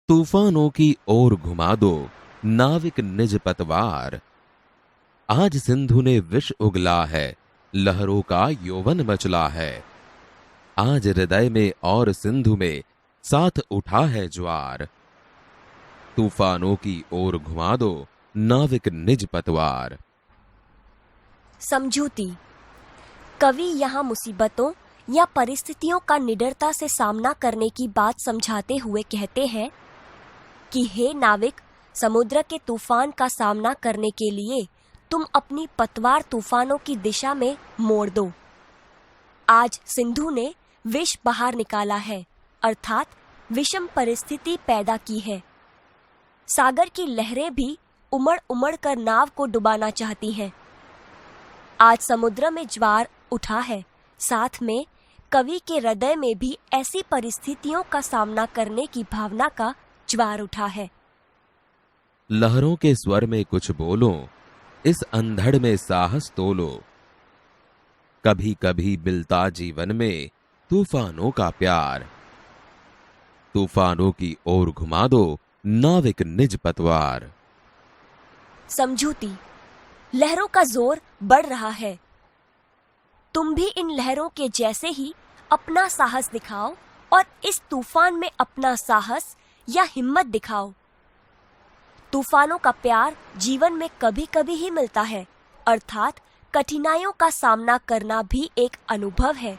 तूफानों की ओर घुमा दो नाविक निज पतवार। आज सिंधु ने विष उगला है, लहरों का यौवन मचला है। आज हृदय में और सिंधु में साथ उठा है ज्वार। तूफानों की ओर घुमा दो नाविक निज पतवार। समझूती। कवि यहाँ मुसीबतों या परिस्थितियों का निडरता से सामना करने की बात समझाते हुए कहते हैं कि हे नाविक, समुद्र के तूफान का सामना करने के लिए तुम अपनी पतवार तूफानों की दिशा में मोड़ दो। आज सिंधु ने विष बाहर निकाला है, अर्थात विषम परिस्थिति पैदा की है। सागर की लहरें भी उमड़ उमड़ कर नाव को डुबाना चाहती हैं। आज समुद्र में ज्वार उठा है, साथ में कवि के हृदय में भी ऐसी परिस्थितियों का सामना करने की भावना का ज्वार उठा है। लहरों के स्वर में कुछ बोलो, इस अंधड़ में साहस तोलो। कभी कभी मिलता जीवन में तूफानों का प्यार। तूफानों की ओर घुमा दो नाविक निज पतवार। समझूती। लहरों का जोर बढ़ रहा है। तुम भी इन लहरों के जैसे ही अपना साहस दिखाओ और इस तूफान में अपना साहस या हिम्मत दिखाओ। तूफानों का प्यार जीवन में कभी कभी ही मिलता है, अर्थात कठिनाइयों का सामना करना भी एक अनुभव है।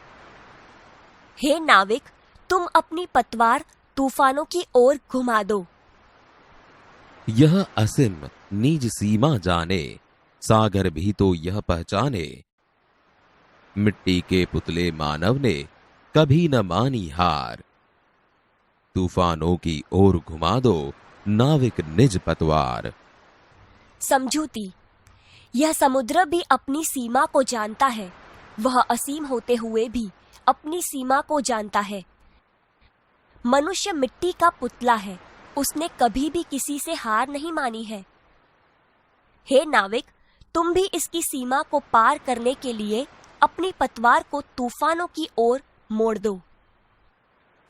हे नाविक, तुम अपनी पतवार तूफानों की ओर घुमा दो। यह असीम निज सीमा जाने, सागर भी तो यह पहचाने। मिट्टी के पुतले मानव ने कभी न मानी हार। तूफानों की ओर घुमा दो नाविक निज पतवार। समझूती। यह समुद्र भी अपनी सीमा को जानता है। वह असीम होते हुए भी अपनी सीमा को जानता है। मनुष्य मिट्टी का पुतला है, उसने कभी भी किसी से हार नहीं मानी है। हे नाविक, तुम भी इसकी सीमा को पार करने के लिए अपनी पतवार को तूफानों की ओर मोड़ दो।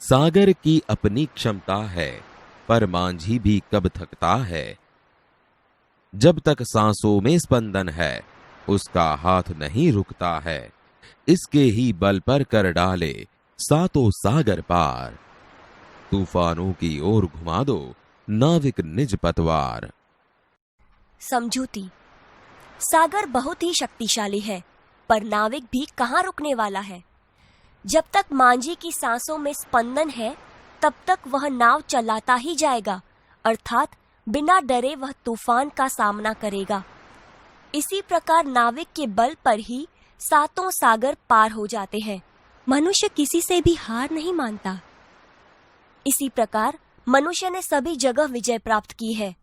सागर की अपनी क्षमता है, पर मांझी भी कब थकता है। जब तक सांसों में स्पंदन है, उसका हाथ नहीं रुकता है। इसके ही बल पर कर डाले सातों सागर पार। तूफानों की ओर घुमा दो नाविक निज पतवार। समझूती। सागर बहुत ही शक्तिशाली है, पर नाविक भी कहाँ रुकने वाला है। जब तक मांझी की सांसों में स्पंदन है, तब तक वह नाव चलाता ही जाएगा, अर्थात बिना डरे वह तूफान का सामना करेगा। इसी प्रकार नाविक के बल पर ही सातों सागर पार हो जाते हैं। मनुष्य किसी से भी हार नहीं मानता। इसी प्रकार मनुष्य ने सभी जगह विजय प्राप्त की है।